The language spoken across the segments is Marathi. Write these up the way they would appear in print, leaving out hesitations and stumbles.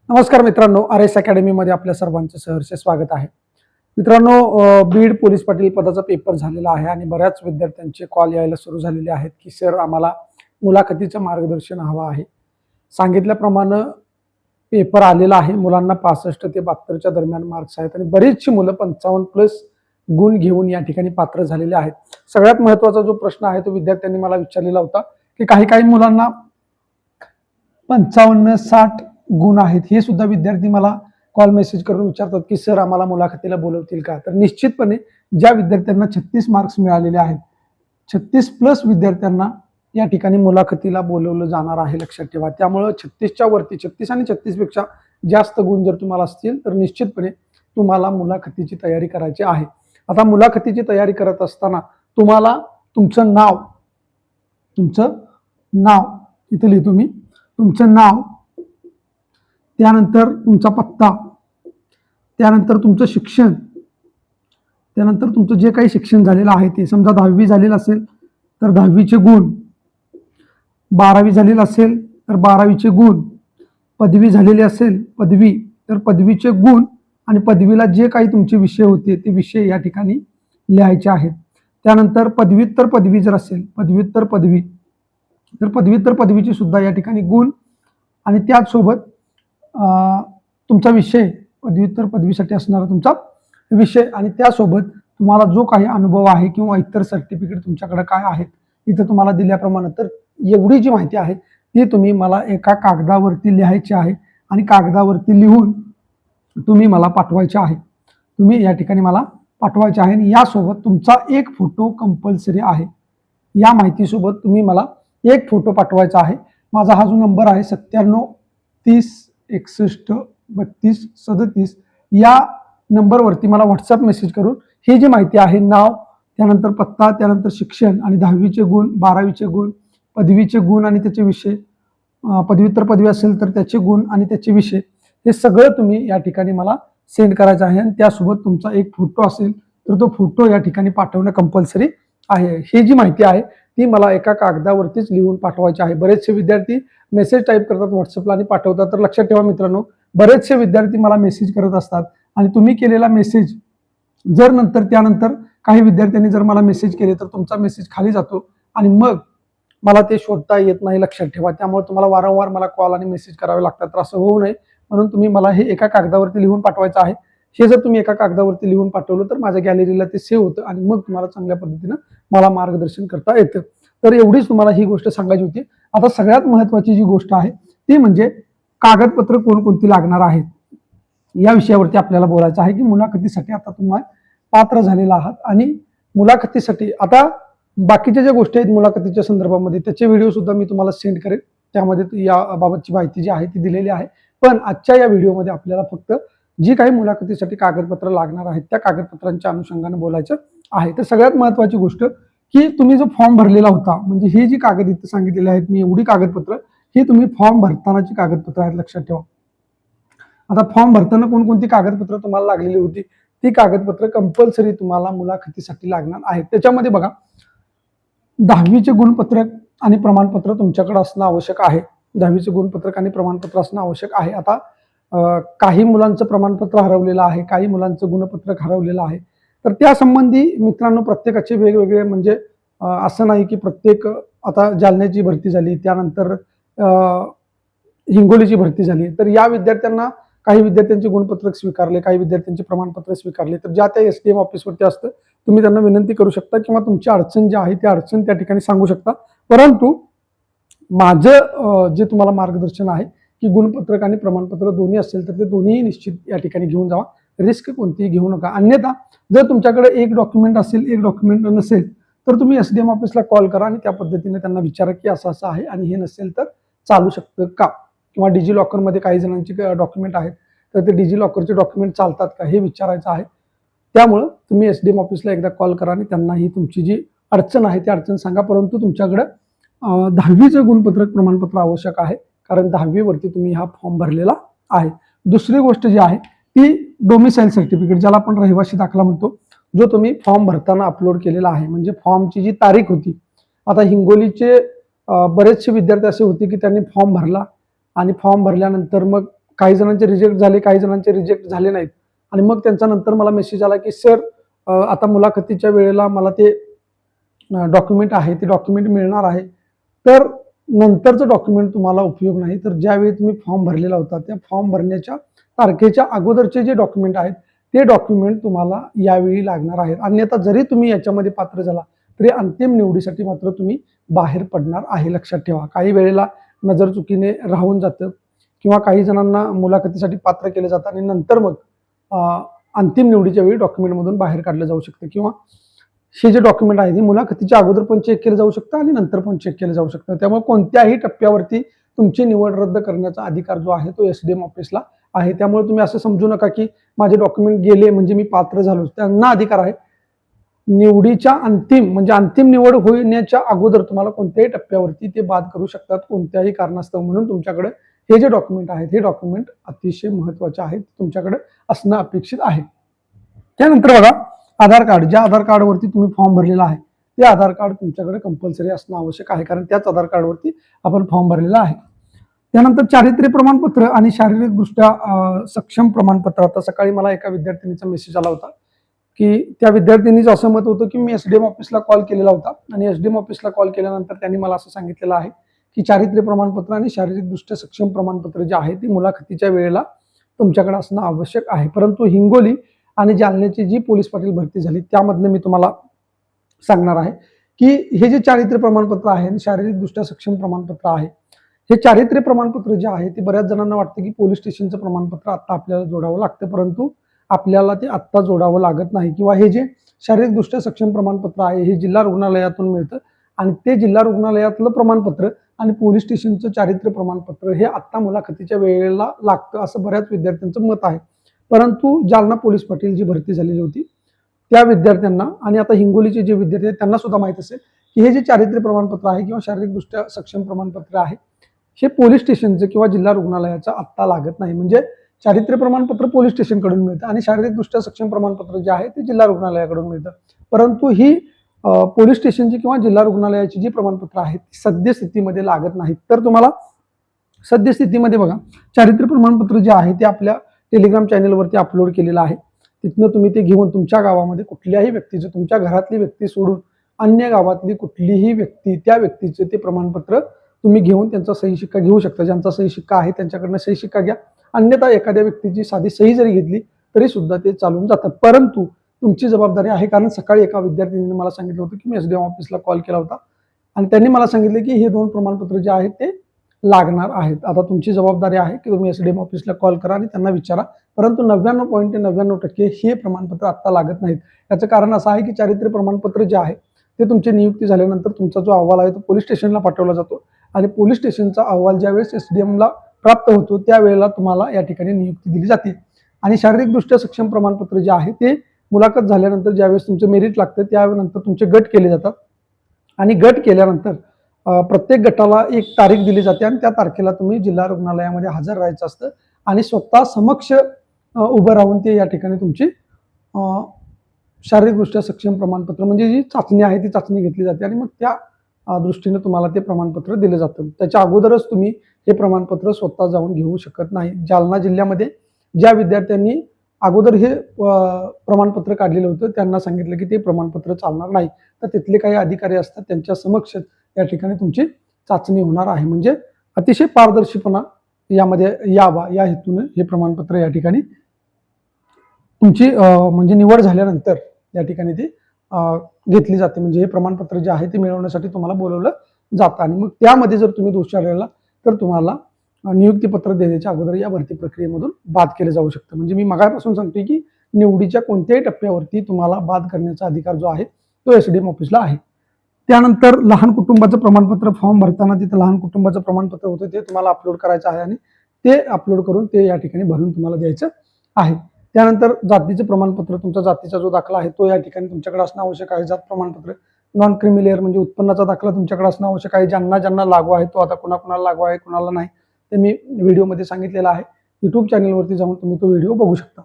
नमस्कार मित्रांनो, RS अकॅडमी मध्ये आपल्या सर्वांचे सहर्ष स्वागत आहे. मित्रांनो, बीड पोलीस पाटील पदाचा पेपर झालेला आहे आणि बऱ्याच विद्यार्थ्यांचे कॉल यायला सुरू झालेले आहेत की सर आम्हाला मुलाखतीचं मार्गदर्शन हवं आहे. सांगितल्याप्रमाणे पेपर आलेला आहे. मुलांना 65 ते 72च्या दरम्यान मार्क्स आहेत आणि बरीचशी मुलं 55+ गुण घेऊन या ठिकाणी पात्र झालेले आहेत. सगळ्यात महत्त्वाचा जो प्रश्न आहे तो विद्यार्थ्यांनी मला विचारलेला होता की काही मुलांना 55-60 गुण आहेत. हे सुद्धा विद्यार्थी मला कॉल मेसेज करून विचारतात की सर आम्हाला मुलाखतीला बोलवतील का? तर निश्चितपणे ज्या विद्यार्थ्यांना 36 मार्क्स मिळालेले आहेत, 36+ विद्यार्थ्यांना या ठिकाणी मुलाखतीला बोलवलं जाणार आहे, लक्षात ठेवा. त्यामुळे 36च्या वरती 36 आणि 36 पेक्षा जास्त गुण जर तुम्हाला असतील तर निश्चितपणे तुम्हाला मुलाखतीची तयारी करायची आहे. आता मुलाखतीची तयारी करत असताना तुम्हाला तुमचं नाव इथे लिहितो मी, तुमचं नाव, त्यानंतर तुमचा पत्ता, त्यानंतर तुमचं शिक्षण, त्यानंतर तुमचं जे काही शिक्षण झालेलं आहे ते, समजा 10वी झालेलं असेल तर 10वीचे गुण, 12वी झालेलं असेल तर 12वीचे गुण, पदवी झालेली असेल पदवी तर पदवीचे गुण आणि पदवीला जे काही तुमचे विषय होते ते विषय या ठिकाणी लिहायचे आहेत. त्यानंतर पदव्युत्तर पदवी जर असेल, पदव्युत्तर पदवी तर पदव्युत्तर पदवीचे सुद्धा या ठिकाणी गुण आणि त्याचसोबत तुमचा विषय, पदव्युत्तर पदवीसाठी असणारा तुमचा विषय आणि त्यासोबत तुम्हाला जो काही अनुभव आहे किंवा इतर सर्टिफिकेट तुमच्याकडे काय आहेत इथं तुम्हाला दिल्याप्रमाणे, तर एवढी जी माहिती आहे ती तुम्ही मला एका कागदावरती लिहायची आहे आणि कागदावरती लिहून तुम्ही मला पाठवायचे आहे. तुम्ही या ठिकाणी मला पाठवायचे आहे आणि यासोबत तुमचा एक फोटो कंपल्सरी आहे. या माहितीसोबत तुम्ही मला एक फोटो पाठवायचा आहे. माझा हा जो नंबर आहे 97 30 61 32 37 या नंबरवरती मला व्हॉट्सअप मेसेज करून ही जी माहिती आहे, नाव, त्यानंतर पत्ता, त्यानंतर शिक्षण आणि 10वीचे गुण, 12वीचे गुण, पदवीचे गुण आणि त्याचे विषय, पदव्युत्तर पदवी असेल तर त्याचे गुण आणि त्याचे विषय, हे सगळं तुम्ही या ठिकाणी मला सेंड करायचं आहे आणि त्यासोबत तुमचा एक फोटो असेल तर तो फोटो या ठिकाणी पाठवणं कंपल्सरी आहे. ही जी माहिती आहे ती मला एका कागदावरतीच लिहून पाठवायची आहे. बरेचसे विद्यार्थी मेसेज टाईप करतात व्हॉट्सअपला आणि पाठवतात. तर लक्षात ठेवा मित्रांनो, बरेचसे विद्यार्थी मला मेसेज करत असतात आणि तुम्ही केलेला मेसेज जर त्यानंतर काही विद्यार्थ्यांनी जर मला मेसेज केले तर तुमचा मेसेज खाली जातो आणि मग मला ते शोधता येत नाही, लक्षात ठेवा. त्यामुळे तुम्हाला वारंवार मला कॉल आणि मेसेज करावे लागतात. तर असं होऊ नये म्हणून तुम्ही मला हे एका कागदावरती लिहून पाठवायचं आहे. हे जर तुम्ही एका कागदावरती लिहून पाठवलं तर माझ्या गॅलरीला ते सेव्ह होतं आणि मग तुम्हाला चांगल्या पद्धतीनं मला मार्गदर्शन करता येतं. तर एवढीच तुम्हाला ही गोष्ट सांगायची होती. आता सगळ्यात महत्त्वाची जी गोष्ट आहे ती म्हणजे कागदपत्र कोणकोणती लागणार आहेत या विषयावरती आपल्याला बोलायचं आहे की मुलाखतीसाठी आता तुम्ही पात्र झालेला आहात आणि मुलाखतीसाठी आता बाकीच्या ज्या गोष्टी आहेत मुलाखतीच्या संदर्भामध्ये त्याचे व्हिडिओ सुद्धा मी तुम्हाला सेंड करेन. त्यामध्ये याबाबतची माहिती जी आहे ती दिलेली आहे. पण आजच्या या व्हिडिओमध्ये आपल्याला फक्त जी काही मुलाखतीसाठी कागदपत्र लागणार आहेत त्या कागदपत्रांच्या अनुषंगाने बोलायचं आहे. तर सगळ्यात महत्त्वाची गोष्ट की तुम्ही जो फॉर्म भरलेला होता, म्हणजे हे जी कागद इथे सांगितलेले आहेत मी, एवढी कागदपत्र ही तुम्ही फॉर्म भरतानाची कागदपत्र आहेत, लक्षात ठेवा. आता फॉर्म भरताना कोणकोणती कागदपत्र तुम्हाला लागलेली होती ती कागदपत्र कंपल्सरी तुम्हाला मुलाखतीसाठी लागणार आहेत. त्याच्यामध्ये बघा, 10वीचे गुणपत्रक आणि प्रमाणपत्र तुमच्याकडे असणं आवश्यक आहे. 10वीचे गुणपत्रक आणि प्रमाणपत्र असणं आवश्यक आहे. आता काही मुलांचं प्रमाणपत्र हरवलेलं आहे, काही मुलांचं गुणपत्रक हरवलेलं आहे. तर त्यासंबंधी मित्रांनो प्रत्येकाचे वेगवेगळे, म्हणजे असं नाही की प्रत्येक, आता जालन्याची भरती झाली, त्यानंतर हिंगोलीची भरती झाली, तर या विद्यार्थ्यांना काही विद्यार्थ्यांचे गुणपत्रक स्वीकारले, काही विद्यार्थ्यांचे प्रमाणपत्र स्वीकारले, तर ज्या त्या SDM ऑफिसवरती असतं, तुम्ही त्यांना विनंती करू शकता किंवा तुमची अडचण जी आहे ती अडचण त्या ठिकाणी सांगू शकता. परंतु माझं जे तुम्हाला मार्गदर्शन आहे की गुणपत्रक आणि प्रमाणपत्र दोन्ही असेल तर ते दोन्ही निश्चित या ठिकाणी घेऊन जावा. रिस्क कोणतीही घेऊ नका. अन्यथा जर तुमच्याकडे एक डॉक्युमेंट असेल, एक डॉक्युमेंट नसेल, तर तुम्ही SDM ऑफिसला कॉल करा आणि त्या पद्धतीने त्यांना विचारा की असं असं आहे आणि हे नसेल तर चालू शकतं का, किंवा डिजी लॉकरमध्ये काही जणांचे डॉक्युमेंट आहेत तर ते डिजी लॉकरचे डॉक्युमेंट चालतात का हे विचारायचं आहे. त्यामुळं तुम्ही SDM ऑफिसला एकदा कॉल करा आणि त्यांना ही तुमची जी अडचण आहे ती अडचण सांगा. परंतु तुमच्याकडे 10वीचं गुणपत्रक प्रमाणपत्र आवश्यक आहे, कारण 10वीवरती तुम्ही हा फॉर्म भरलेला आहे. दुसरी गोष्ट जी आहे ती डोमिसाईल सर्टिफिकेट, ज्याला आपण रहिवासी दाखला म्हणतो, जो तुम्ही फॉर्म भरताना अपलोड केलेला आहे. म्हणजे फॉर्मची जी तारीख होती, आता हिंगोलीचे बरेचसे विद्यार्थी असे होते की त्यांनी फॉर्म भरला आणि फॉर्म भरल्यानंतर मग काही जणांचे रिजेक्ट झाले, काही जणांचे रिजेक्ट झाले नाहीत. आणि मग त्यांचा नंतर मला मेसेज आला की सर आता मुलाखतीच्या वेळेला मला ते डॉक्युमेंट आहे ते डॉक्युमेंट मिळणार आहे. तर नंतरचं डॉक्युमेंट तुम्हाला उपयोग नाही, तर ज्यावेळी तुम्ही फॉर्म भरलेला होता त्या फॉर्म भरण्याच्या तारखेच्या अगोदरचे जे डॉक्युमेंट आहेत ते डॉक्युमेंट तुम्हाला यावेळी लागणार आहेत. अन्यथा जरी तुम्ही याच्यामध्ये पात्र झाला तरी अंतिम निवडीसाठी मात्र तुम्ही बाहेर पडणार आहे. लक्षात ठेवा. काही वेळेला नजर चुकीने राहून जातं किंवा काही जणांना मुलाखतीसाठी पात्र केलं जातं आणि नंतर मग अंतिम निवडीच्या वेळी डॉक्युमेंटमधून बाहेर काढलं जाऊ शकतं किंवा हे जे डॉक्युमेंट आहे ते मुलाखतीच्या अगोदर पण चेक केलं जाऊ शकतं आणि नंतर पण चेक केलं जाऊ शकतं. त्यामुळे कोणत्याही टप्प्यावरती तुमची निवड रद्द करण्याचा अधिकार जो आहे तो एसडीएम ऑफिसला आहे. त्यामुळे तुम्ही असं समजू नका की माझे डॉक्युमेंट गेले म्हणजे मी पात्र झालो. त्यांना अधिकार आहे. निवडीच्या अंतिम निवड होण्याच्या अगोदर तुम्हाला कोणत्याही टप्प्यावरती ते बाद करू शकतात कोणत्याही कारणास्तव. म्हणून तुमच्याकडे हे जे डॉक्युमेंट आहेत हे डॉक्युमेंट अतिशय महत्वाचे आहेत, तुमच्याकडे असणं अपेक्षित आहे. त्यानंतर बघा आधार कार्ड. ज्या आधार कार्डवरती तुम्ही फॉर्म भरलेला आहे ते आधार कार्ड तुमच्याकडे कंपल्सरी असणं आवश्यक आहे, कारण त्याच आधार कार्डवरती आपण फॉर्म भरलेला आहे. त्यानंतर चारित्र्य प्रमाणपत्र आणि शारीरिकदृष्ट्या सक्षम प्रमाणपत्र. आता सकाळी मला एका विद्यार्थिनीचा मेसेज आला होता की त्या विद्यार्थिनीचं असं मत होतं की मी एसडीएम ऑफिसला कॉल केलेला होता आणि एसडीएम ऑफिसला कॉल केल्यानंतर त्यांनी मला असं सांगितलेलं आहे की चारित्र्य प्रमाणपत्र आणि शारीरिकदृष्ट्या सक्षम प्रमाणपत्र जे आहे ते मुलाखतीच्या वेळेला तुमच्याकडे असणं आवश्यक आहे. परंतु हिंगोली आणि जालन्याची जी पोलीस पाटील भरती झाली त्यामधनं मी तुम्हाला सांगणार आहे की हे जे चारित्र्य प्रमाणपत्र आहे आणि शारीरिकदृष्ट्या सक्षम प्रमाणपत्र आहे, हे चारित्र्य प्रमाणपत्र जे आहे ते बऱ्याच जणांना वाटतं की पोलीस स्टेशनचं प्रमाणपत्र आता आपल्याला जोडावं लागतं, परंतु आपल्याला ते आत्ता जोडावं लागत नाही. किंवा हे जे शारीरिकदृष्ट्या सक्षम प्रमाणपत्र आहे हे जिल्हा रुग्णालयातून मिळतं आणि ते जिल्हा रुग्णालयातलं प्रमाणपत्र आणि पोलीस स्टेशनचं चारित्र्य प्रमाणपत्र हे आत्ता मुलाखतीच्या वेळेला लागतं असं बऱ्याच विद्यार्थ्यांचं मत आहे. परंतु जालना पोलीस पाटील जी भरती झालेली होती त्या विद्यार्थ्यांना आणि आता हिंगोलीचे जे विद्यार्थी आहेत त्यांना सुद्धा माहित असेल की हे जे चारित्र्य प्रमाणपत्र आहे किंवा शारीरिकदृष्ट्या सक्षम प्रमाणपत्र आहे हे पोलीस स्टेशनचं किंवा जिल्हा रुग्णालयाचं आत्ता लागत नाही. म्हणजे चारित्र्य प्रमाणपत्र पोलीस स्टेशनकडून मिळतं आणि शारीरिकदृष्ट्या सक्षम प्रमाणपत्र जे आहे ते जिल्हा रुग्णालयाकडून मिळतं. परंतु ही पोलीस स्टेशनची किंवा जिल्हा रुग्णालयाची जी प्रमाणपत्र आहेत ती सद्यस्थितीमध्ये लागत नाहीत. तर तुम्हाला सद्यस्थितीमध्ये बघा चारित्र्य प्रमाणपत्र जे आहे ते आपल्या टेलिग्राम चॅनलवरती अपलोड केलेलं आहे. तिथनं तुम्ही ते घेऊन तुमच्या गावामध्ये कुठल्याही व्यक्तीचं, तुमच्या घरातली व्यक्ती सोडून अन्य गावातली कुठलीही व्यक्ती त्या व्यक्तीचे ते प्रमाणपत्र तुम्ही घेऊन त्यांचा सही शिक्का घेऊ शकता. ज्यांचा सही शिक्का आहे त्यांच्याकडनं सही शिक्का घ्या. अन्यथा एखाद्या व्यक्तीची साधी सही जरी घेतली तरी सुद्धा ते चालून जातं. परंतु तुमची जबाबदारी आहे, कारण सकाळी एका विद्यार्थिनीने मला सांगितलं होतं की मी एसडीएम ऑफिसला कॉल केला होता आणि त्यांनी मला सांगितलं की हे 2 प्रमाणपत्र जे आहेत ते लागणार आहेत. आता तुमची जबाबदारी आहे की तुम्ही एसडीएम ऑफिसला कॉल करा आणि त्यांना विचारा. परंतु 99.99% हे प्रमाणपत्र आत्ता लागत नाहीत. याचं कारण असं आहे की चारित्र्य प्रमाणपत्र जे आहे ते तुमची नियुक्ती झाल्यानंतर तुमचा जो अहवाल आहे तो पोलीस स्टेशनला पाठवला जातो आणि पोलीस स्टेशनचा अहवाल ज्यावेळेस एसडीएमला प्राप्त होतो त्यावेळेला तुम्हाला या ठिकाणी नियुक्ती दिली जाते. आणि शारीरिकदृष्ट्या सक्षम प्रमाणपत्र जे आहे ते मुलाखत झाल्यानंतर ज्यावेळेस तुमचं मेरिट लागतं त्यानंतर तुमचे गट केले जातात आणि गट केल्यानंतर प्रत्येक गटाला एक तारीख दिली जाते आणि त्या तारखेला तुम्ही जिल्हा रुग्णालयामध्ये हजर राहायचं असतं आणि स्वतः समक्ष उभं राहून ते या ठिकाणी तुमची शारीरिकदृष्ट्या सक्षम प्रमाणपत्र म्हणजे जी चाचणी आहे ती चाचणी घेतली जाते आणि मग त्या दृष्टीने तुम्हाला ते प्रमाणपत्र दिलं जातं. त्याच्या अगोदरच तुम्ही हे प्रमाणपत्र स्वतः जाऊन घेऊ शकत नाही. जालना जिल्ह्यामध्ये ज्या विद्यार्थ्यांनी अगोदर हे प्रमाणपत्र काढलेलं होतं त्यांना सांगितलं की ते प्रमाणपत्र चालणार नाही, तर तिथले काही अधिकारी असतात त्यांच्या समक्ष या ठिकाणी तुमची चाचणी होणार आहे. म्हणजे अतिशय पारदर्शीपणा यामध्ये यावा या हेतूने हे प्रमाणपत्र या ठिकाणी तुमची म्हणजे निवड झाल्यानंतर या ठिकाणी ती घेतली जाते. म्हणजे हे प्रमाणपत्र जे आहे ते मिळवण्यासाठी तुम्हाला बोलवलं जातं आणि मग त्यामध्ये जर तुम्ही दोष आढळला तर तुम्हाला नियुक्तीपत्र देण्याच्या अगोदर या भरती प्रक्रियेमधून बाद केले जाऊ शकतं. म्हणजे मी मगापासून सांगतोय की निवडीच्या कोणत्याही टप्प्यावरती तुम्हाला बाद करण्याचा अधिकार जो आहे तो एसडीएम ऑफिसला आहे. त्यानंतर लहान कुटुंबाचं प्रमाणपत्र फॉर्म भरताना तिथं लहान कुटुंबाचं प्रमाणपत्र होतं ते तुम्हाला अपलोड करायचं आहे आणि ते अपलोड करून ते या ठिकाणी भरून तुम्हाला द्यायचं आहे. त्यानंतर जातीचं प्रमाणपत्र, तुमचा जातीचा जो दाखला आहे तो या ठिकाणी तुमच्याकडे असणं आवश्यक आहे. जात प्रमाणपत्र, नॉन क्रिमी लेअर म्हणजे उत्पन्नाचा दाखला तुमच्याकडे असणं आवश्यक आहे. ज्यांना ज्यांना लागू आहे तो आता कुणाला लागू आहे कुणाला नाही ते मी व्हिडिओमध्ये सांगितलेलं आहे. युट्यूब चॅनलवरती जाऊन तुम्ही तो व्हिडिओ बघू शकता.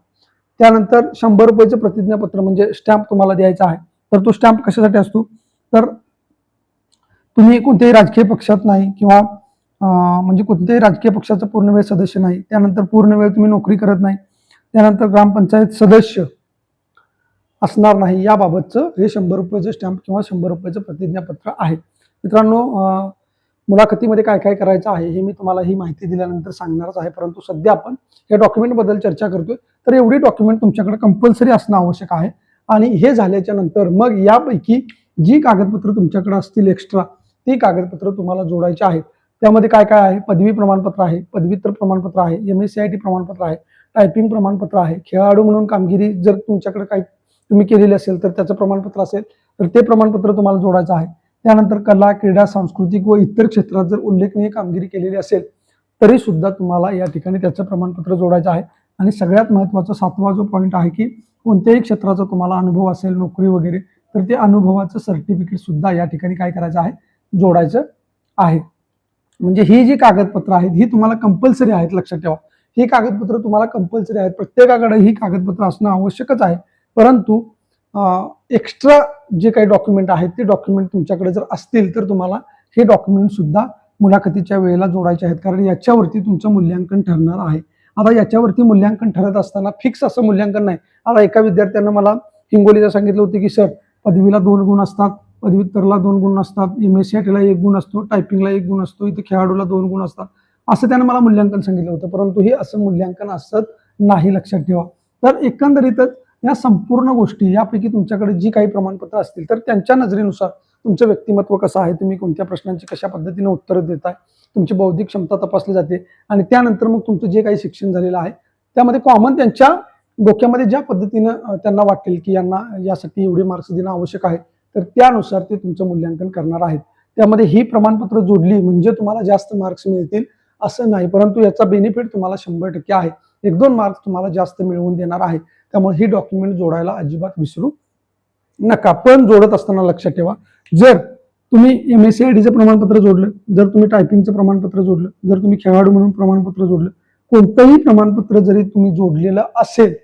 त्यानंतर 100 रुपयाचं प्रतिज्ञापत्र म्हणजे स्टॅम्प तुम्हाला द्यायचा आहे. तर तो स्टॅम्प कशासाठी असतो तर तुम्ही कोणत्याही राजकीय पक्षात नाही किंवा म्हणजे कोणत्याही राजकीय पक्षाचा पूर्णवेळ सदस्य नाही, त्यानंतर पूर्णवेळ तुम्ही नोकरी करत नाही, त्यानंतर ग्रामपंचायत सदस्य असणार नाही, याबाबतचं हे 100 रुपयाचं स्टॅम्प किंवा 100 रुपयाचं प्रतिज्ञापत्र आहे. मित्रांनो, मुलाखतीमध्ये काय काय करायचं आहे हे मी तुम्हाला ही माहिती दिल्यानंतर सांगणारच आहे, परंतु सध्या आपण या डॉक्युमेंटबद्दल चर्चा करतोय. तर एवढी डॉक्युमेंट तुमच्याकडे कंपल्सरी असणं आवश्यक आहे. आणि हे झाल्याच्या नंतर मग यापैकी जी कागदपत्र तुमच्याकडे असतील एक्स्ट्रा, ती कागदपत्र तुम्हाला जोडायची आहेत. त्यामध्ये काय काय आहे? पदवी प्रमाणपत्र आहे, पदव्युत्तर प्रमाणपत्र आहे, MSCIT प्रमाणपत्र आहे, टायपिंग प्रमाणपत्र आहे, खेळाडू म्हणून कामगिरी जर तुमच्याकडे काही तुम्ही केलेली असेल तर त्याचं प्रमाणपत्र असेल तर ते प्रमाणपत्र तुम्हाला जोडायचं आहे. त्यानंतर कला, क्रीडा, सांस्कृतिक व इतर क्षेत्रात जर उल्लेखनीय कामगिरी केलेली असेल तरी सुद्धा तुम्हाला या ठिकाणी त्याचं प्रमाणपत्र जोडायचं आहे. आणि सगळ्यात महत्त्वाचा 7वा जो पॉईंट आहे की कोणत्याही क्षेत्राचा तुम्हाला अनुभव असेल, नोकरी वगैरे, तर ते अनुभवाचं सर्टिफिकेट सुद्धा या ठिकाणी काय करायचं आहे? जोडायचं आहे. म्हणजे ही जी कागदपत्र आहेत ही तुम्हाला कंपल्सरी आहेत, लक्षात ठेवा. ही कागदपत्र तुम्हाला कंपल्सरी आहेत, प्रत्येकाकडे ही कागदपत्र असणं आवश्यकच आहे. परंतु एक्स्ट्रा जे काही डॉक्युमेंट आहेत ते डॉक्युमेंट तुमच्याकडे जर असतील तर तुम्हाला हे डॉक्युमेंट सुद्धा मुलाखतीच्या वेळेला जोडायचे आहेत, कारण याच्यावरती तुमचं मूल्यांकन ठरणार आहे. आता याच्यावरती मूल्यांकन ठरत असताना फिक्स असं मूल्यांकन नाही. आता एका विद्यार्थ्यांना मला हिंगोलीला सांगितलं होतं की सर, पदवीला 2 गुण असतात, पदव्युत्तरला 2 गुण असतात, MSCITला 1 गुण असतो, टायपिंगला 1 गुण असतो, इथे खेळाडूला 2 गुण असतात, असं त्यानं मला मूल्यांकन सांगितलं होतं. परंतु हे असं मूल्यांकन असत नाही, लक्षात ठेवा. तर एकंदरीतच या संपूर्ण गोष्टी यापैकी तुमच्याकडे जी काही प्रमाणपत्र असतील तर त्यांच्या नजरेनुसार तुमचं व्यक्तिमत्व कसं आहे, तुम्ही कोणत्या प्रश्नांची कशा पद्धतीने उत्तरं देताय, तुमची बौद्धिक क्षमता तपासली जाते. आणि त्यानंतर मग तुमचं जे काही शिक्षण झालेलं आहे त्यामध्ये कॉमन त्यांच्या डोक्यामध्ये ज्या पद्धतीनं त्यांना वाटेल की यांना यासाठी एवढे मार्क्स देणं आवश्यक आहे, तर त्यानुसार ते तुमचं मूल्यांकन करणार आहेत. त्यामध्ये ही प्रमाणपत्र जोडली म्हणजे तुम्हाला जास्त मार्क्स मिळतील असं नाही, परंतु याचा बेनिफिट तुम्हाला 100% आहे. 1-2 मार्क्स तुम्हाला जास्त मिळवून देणार आहे. त्यामुळे ही डॉक्युमेंट जोडायला अजिबात विसरू नका. पण जोडत असताना लक्षात ठेवा, जर तुम्ही MSCITचं प्रमाणपत्र जोडलं, जर तुम्ही टायपिंगचं प्रमाणपत्र जोडलं, जर तुम्ही खेळाडू म्हणून प्रमाणपत्र जोडलं, कोणतंही प्रमाणपत्र जरी तुम्ही जोडलेलं असेल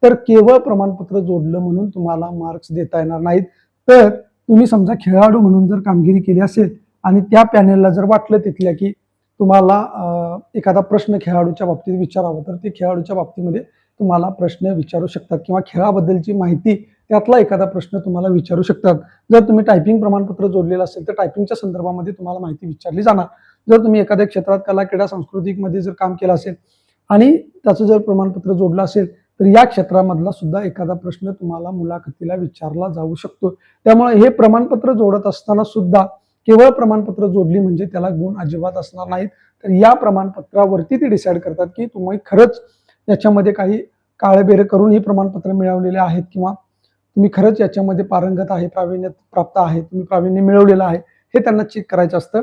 तर केवळ प्रमाणपत्र जोडलं म्हणून तुम्हाला मार्क्स देता येणार नाहीत. तर तुम्ही समजा खेळाडू म्हणून जर कामगिरी केली असेल आणि त्या पॅनेलला जर वाटलं तिथल्या की तुम्हाला एखादा प्रश्न खेळाडूच्या बाबतीत विचारावा, तर ते खेळाडूच्या बाबतीमध्ये तुम्हाला प्रश्न विचारू शकतात किंवा खेळाबद्दलची माहिती त्यातला एखादा प्रश्न तुम्हाला विचारू शकतात. जर तुम्ही टायपिंग प्रमाणपत्र जोडलेलं असेल तर टायपिंगच्या संदर्भामध्ये तुम्हाला माहिती विचारली जाणार. जर तुम्ही एखाद्या क्षेत्रात कला, क्रीडा, सांस्कृतिकमध्ये जर काम केलं असेल आणि त्याचं जर प्रमाणपत्र जोडलं असेल तर या क्षेत्रामधला सुद्धा एखादा प्रश्न तुम्हाला मुलाखतीला विचारला जाऊ शकतो. त्यामुळे हे प्रमाणपत्र जोडत असताना सुद्धा केवळ प्रमाणपत्र जोडली म्हणजे त्याला गुण अजिबात असणार नाहीत. तर या प्रमाणपत्रावरती ते डिसाईड करतात की तुम्ही खरंच याच्यामध्ये काही काळबेर करून हे प्रमाणपत्र मिळवलेले आहेत किंवा तुम्ही खरंच याच्यामध्ये पारंगत आहे, प्रावीण्य प्राप्त आहे, तुम्ही प्रावीण्य मिळवलेलं आहे, हे त्यांना चेक करायचं असतं.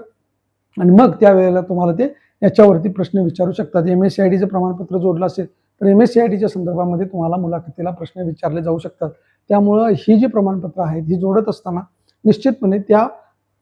आणि मग त्यावेळेला तुम्हाला ते याच्यावरती प्रश्न विचारू शकतात. MSCITचं प्रमाणपत्र जोडलं असेल तर MSCITच्या संदर्भामध्ये तुम्हाला मुलाखतीला प्रश्न विचारले जाऊ शकतात. त्यामुळं ही जी प्रमाणपत्र आहेत ही जोडत असताना निश्चितपणे त्या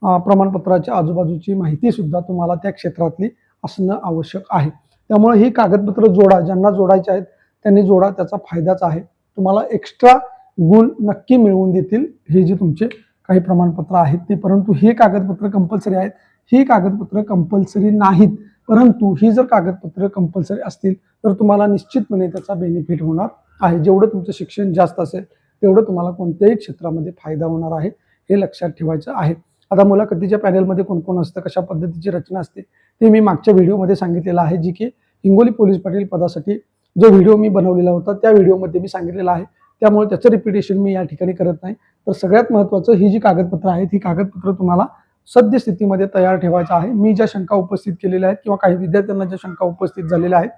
प्रमाणपत्राच्या आजूबाजूची माहिती सुद्धा तुम्हाला त्या क्षेत्रातली असणं आवश्यक आहे. त्यामुळे ही कागदपत्र जोडा, ज्यांना जोडायचे आहेत त्यांनी जोडा, त्याचा फायदाच आहे. तुम्हाला एक्स्ट्रा गुण नक्की मिळवून देतील हे जे तुमचे काही प्रमाणपत्र आहेत ते. परंतु हे कागदपत्र कंपल्सरी आहेत, ही कागदपत्र कंपल्सरी नाहीत. परंतु ही जर कागदपत्र कंपल्सरी असतील तर तुम्हाला निश्चितपणे त्याचा बेनिफिट होणार आहे. जेवढं तुमचं शिक्षण जास्त असेल तेवढं तुम्हाला कोणत्याही क्षेत्रामध्ये फायदा होणार आहे, हे लक्षात ठेवायचं आहे. आता मुलाखतीच्या पॅनेलमध्ये कोण कोण असतं, कशा पद्धतीची रचना असते ते मी मागच्या व्हिडिओमध्ये सांगितलेलं आहे, जी की हिंगोली पोलीस पाटील पदासाठी जो व्हिडिओ मी बनवलेला होता त्या व्हिडिओमध्ये मी सांगितलेला आहे. त्यामुळे त्याचं रिपिटेशन मी या ठिकाणी करत नाही. तर सगळ्यात महत्त्वाचं ही जी कागदपत्र आहेत ही कागदपत्र तुम्हाला सद्यस्थितीमध्ये तयार ठेवायचं आहे. मी ज्या शंका उपस्थित केलेल्या आहेत किंवा काही विद्यार्थ्यांना ज्या शंका उपस्थित झालेल्या आहेत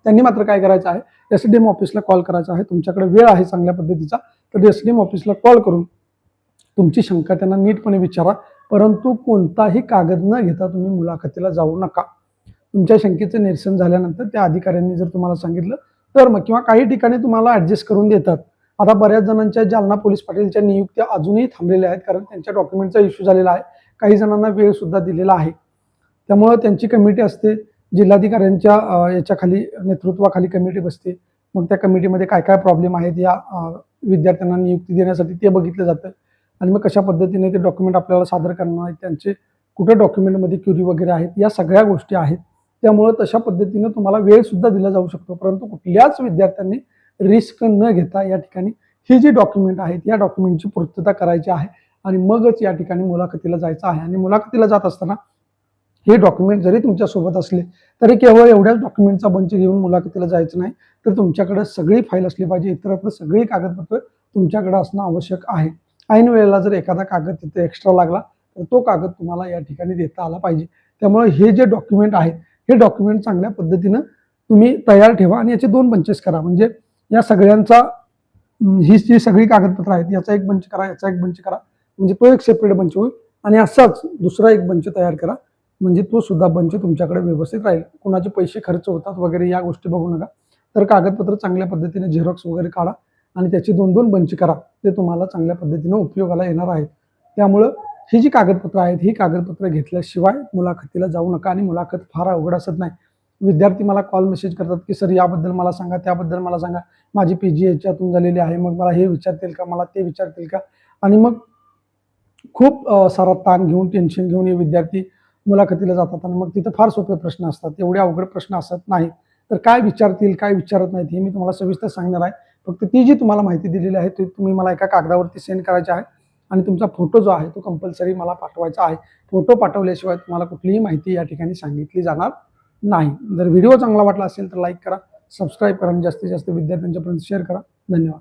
त्यांनी मात्र काय करायचं आहे, SDM ऑफिसला कॉल करायचा आहे. तुमच्याकडे वेळ आहे चांगल्या पद्धतीचा, तर SDM ऑफिसला कॉल करून तुमची शंका त्यांना नीटपणे विचारा. परंतु कोणताही कागद न घेता तुम्ही मुलाखतीला जाऊ नका. तुमच्या शंकेचं निरसन झाल्यानंतर त्या अधिकाऱ्यांनी जर तुम्हाला सांगितलं तर मग, किंवा काही ठिकाणी तुम्हाला ऍडजस्ट करून देतात. आता बऱ्याच जणांच्या जालना पोलीस पाटीलच्या नियुक्त्या अजूनही थांबलेल्या आहेत, कारण त्यांच्या डॉक्युमेंटचा इश्यू झालेला आहे. काही जणांना वेळ सुद्धा दिलेला आहे. त्यामुळं त्यांची कमिटी असते, जिल्हाधिकाऱ्यांच्या याच्याखाली नेतृत्वाखाली कमिटी बसते. मग त्या कमिटीमध्ये काय काय प्रॉब्लेम आहेत या विद्यार्थ्यांना नियुक्ती देण्यासाठी ते बघितलं जातं. आणि मग कशा पद्धतीने ते डॉक्युमेंट आपल्याला सादर करणार आहेत, त्यांचे कुठे डॉक्युमेंटमध्ये क्युरी वगैरे आहेत, या सगळ्या गोष्टी आहेत. त्यामुळे तशा पद्धतीनं तुम्हाला वेळ सुद्धा दिला जाऊ शकतो. परंतु कुठल्याच विद्यार्थ्यांनी रिस्क न घेता या ठिकाणी ही जी डॉक्युमेंट आहेत या डॉक्युमेंटची पूर्तता करायची आहे आणि मगच या ठिकाणी मुलाखतीला जायचं आहे. आणि मुलाखतीला जात असताना हे डॉक्युमेंट जरी तुमच्यासोबत असले तरी केवळ एवढ्याच डॉक्युमेंटचा बंच घेऊन मुलाखतीला जायचं नाही, तर तुमच्याकडे सगळी फाईल असली पाहिजे. इतरत्र सगळी कागदपत्र तुमच्याकडे असणं आवश्यक आहे. ऐन वेळेला जर एखादा कागद तिथे एक्स्ट्रा लागला तर तो कागद तुम्हाला या ठिकाणी देता आला पाहिजे. त्यामुळे हे जे डॉक्युमेंट आहेत हे डॉक्युमेंट चांगल्या पद्धतीनं तुम्ही तयार ठेवा आणि याचे 2 बंचेस करा. म्हणजे या सगळ्यांचा ही जी सगळी कागदपत्र आहेत याचा एक बंच करा, याचा एक बंच करा, म्हणजे तो एक सेपरेट बंच होईल. आणि असाच दुसरा एक बंच तयार करा, म्हणजे तो सुद्धा बंच तुमच्याकडे व्यवस्थित राहील. कोणाचे पैसे खर्च होतात वगैरे या गोष्टी बघू नका. तर कागदपत्र चांगल्या पद्धतीने झेरॉक्स वगैरे काढा आणि त्याची 2-2 बंच करा. ते तुम्हाला चांगल्या पद्धतीने उपयोगाला येणार आहेत. त्यामुळं ही जी कागदपत्र आहेत ही कागदपत्र घेतल्याशिवाय मुलाखतीला जाऊ नका. आणि मुलाखत फार अवघड असत नाही. विद्यार्थी मला कॉल मेसेज करतात की सर याबद्दल मला सांगा, त्याबद्दल मला सांगा, माझी PG याच्यातून झालेली आहे, मग मला हे विचारतील का, मला ते विचारतील का. आणि मग खूप सारा ताण घेऊन टेन्शन घेऊन हे विद्यार्थी मुलाखतीला जातात आणि मग तिथं फार सोपे प्रश्न असतात, एवढे अवघड प्रश्न असत नाही. तर काय विचारतील काय विचारत नाहीत हे मी तुम्हाला सविस्तर सांगणार आहे. फक्त ती जी तुम्हाला माहिती दिलेली आहे ती तुम्ही मला एका कागदावरती सेंड करायची आहे आणि तुमचा फोटो जो आहे तो कंपल्सरी मला पाठवायचा आहे. फोटो पाठवल्याशिवाय तुम्हाला कुठलीही माहिती या ठिकाणी सांगितली जाणार नाही. जर व्हिडिओ चांगला वाटला असेल तर लाईक करा, सबस्क्राईब करा आणि जास्तीत जास्त विद्यार्थ्यांच्यापर्यंत शेअर करा. धन्यवाद.